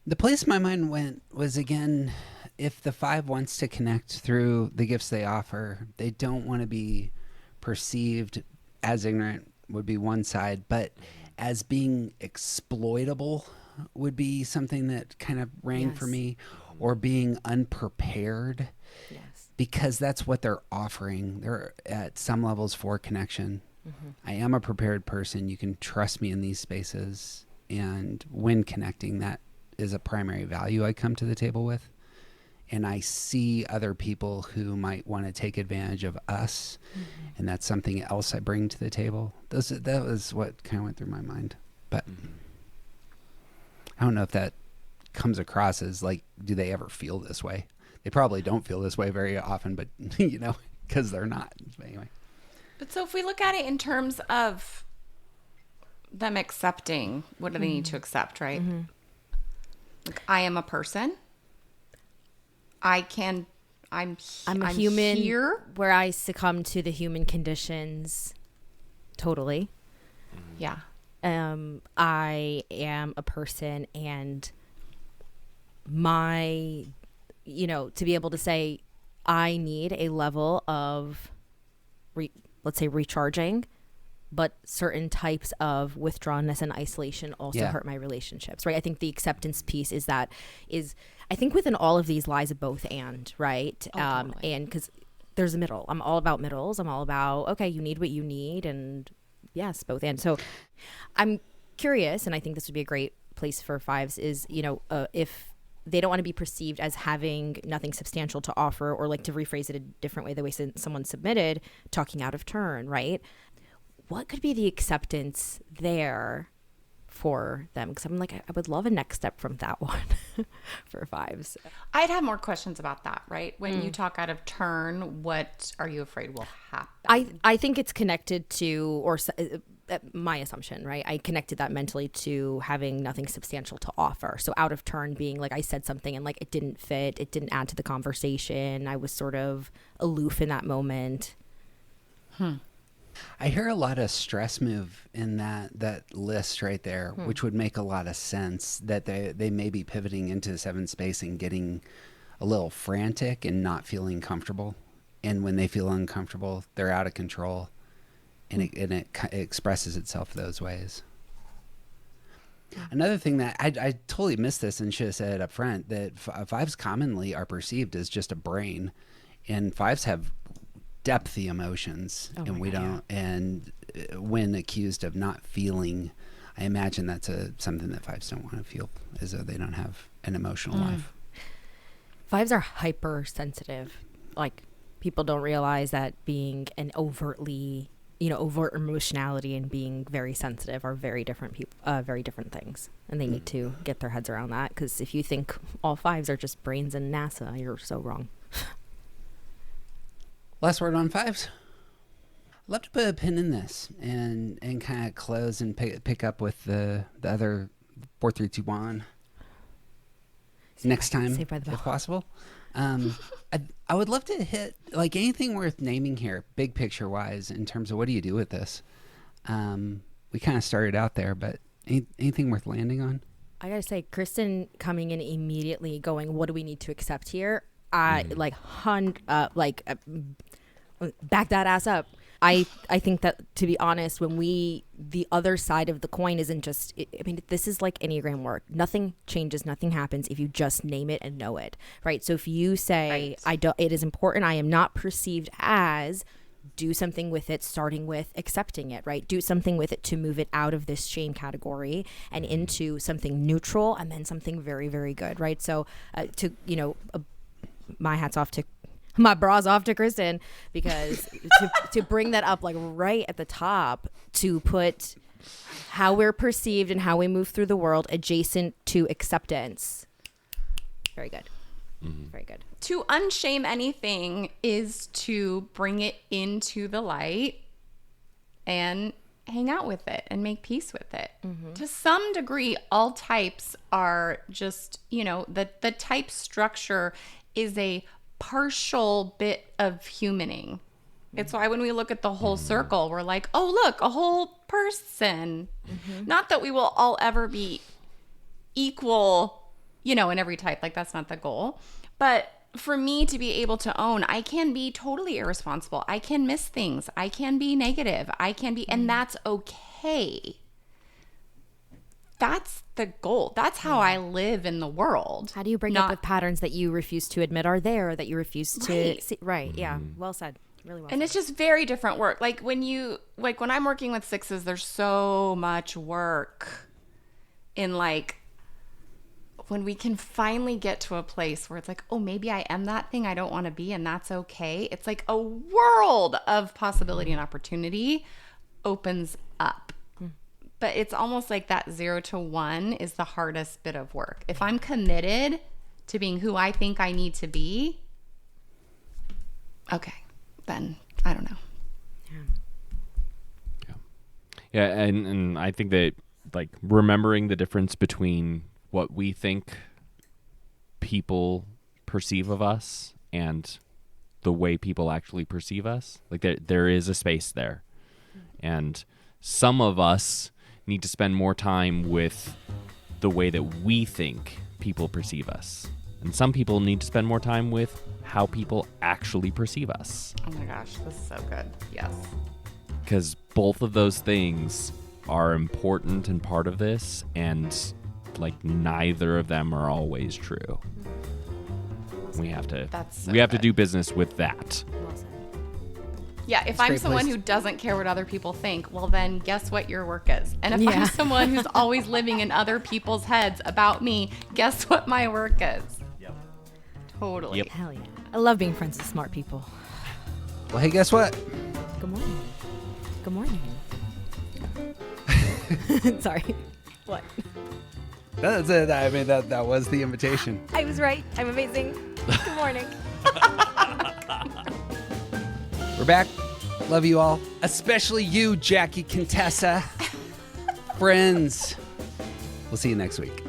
The place my mind went was, again, if the five wants to connect through the gifts they offer, they don't want to be perceived as ignorant, would be one side, but as being exploitable would be something that kind of rang for me, or being unprepared. Yes. Because that's what they're offering. They're at some levels for connection. I am a prepared person. You can trust me in these spaces. And when connecting, that is a primary value I come to the table with. And I see other people who might want to take advantage of us. And that's something else I bring to the table. That was what kind of went through my mind. But I don't know if that comes across as like, do they ever feel this way? They probably don't feel this way very often, but because they're not. But anyway. But so if we look at it in terms of them accepting, what do they need to accept, right? Like, I am a person. I'm a human here. where I succumb to the human conditions. Totally. Yeah. I am a person, and to be able to say I need a level of let's say recharging, but certain types of withdrawnness and isolation also hurt my relationships, right? I think the acceptance piece is I think within all of these lies a both and, right? Totally. And because there's a middle. I'm all about middles. I'm all about, okay, you need what you need, and yes, both and. So I'm curious, and I think this would be a great place for fives is, if they don't want to be perceived as having nothing substantial to offer, or like, to rephrase it a different way, the way someone submitted, talking out of turn, right? What could be the acceptance there for them? Because I'm like, I would love a next step from that one for fives. I'd have more questions about that, right? When you talk out of turn, what are you afraid will happen? I think it's connected to, or my assumption, right? I connected that mentally to having nothing substantial to offer. So out of turn being like, I said something and like it didn't fit, it didn't add to the conversation. I was sort of aloof in that moment. I hear a lot of stress move in that list right there, which would make a lot of sense, that they may be pivoting into seventh space and getting a little frantic and not feeling comfortable. And when they feel uncomfortable, they're out of control, and it expresses itself those ways. Another thing that I totally missed this and should have said it up front, that fives commonly are perceived as just a brain, and fives have depthy emotions, and we don't. And when accused of not feeling, I imagine that's something that fives don't want to feel, as though they don't have an emotional life. Fives are hypersensitive. Like, people don't realize that being an overtly, overt emotionality and being very sensitive are very different people, very different things. And they need to get their heads around that, because if you think all fives are just brains and NASA, you're so wrong. Last word on fives. I'd love to put a pin in this and kind of close and pick up with the other 4, 3, 2, 1 next time, if possible. I would love to hit like anything worth naming here, big picture wise, in terms of what do you do with this. We kind of started out there, but anything worth landing on? I gotta say, Kristen coming in immediately going, what do we need to accept here? Back that ass up. I think that, to be honest, when the other side of the coin isn't just, this is like Enneagram work. Nothing changes, nothing happens if you just name it and know it, right? So if you say, it is important, I am not perceived as, do something with it, starting with accepting it, right? Do something with it to move it out of this shame category and into something neutral, and then something very, very good, right? So my hat's off to, my bras off to Kristen, because to bring that up like right at the top, to put how we're perceived and how we move through the world adjacent to acceptance. Very good. Very good. To unshame anything is to bring it into the light and hang out with it and make peace with it. To some degree, all types are just, the type structure is a partial bit of humaning. It's why when we look at the whole circle, we're like, oh, look, a whole person. Not that we will all ever be equal, in every type. Like, that's not the goal. But for me to be able to own, I can be totally irresponsible. I can miss things. I can be negative. I can be, and that's okay. That's the goal. That's how I live in the world. How do you break up with patterns that you refuse to admit are there, that you refuse to see? Right. Yeah. Well said. Really well said. And it's just very different work. Like when I'm working with sixes, there's so much work in when we can finally get to a place where it's like, oh, maybe I am that thing I don't want to be, and that's okay. It's like a world of possibility and opportunity opens up. But it's almost like that 0 to 1 is the hardest bit of work. If I'm committed to being who I think I need to be, okay, then I don't know. Yeah, and I think that remembering the difference between what we think people perceive of us and the way people actually perceive us, there is a space there. And some of us need to spend more time with the way that we think people perceive us. And some people need to spend more time with how people actually perceive us. Oh my gosh, this is so good. Yes. Because both of those things are important and part of this, and neither of them are always true. We have to do business with that. Well said. Yeah, if a I'm great someone place. who doesn't care what other people think, well then guess what your work is. And if Yeah. I'm someone who's always living in other people's heads about me, guess what my work is. Yep. Totally. Yep. Hell yeah. I love being friends with smart people. Well, hey, guess what? Good morning. Good morning. Sorry. What? That's it. I mean, that was the invitation. I was right. I'm amazing. Good morning. We're back. Love you all, especially you, Jackie Contessa. Friends. We'll see you next week.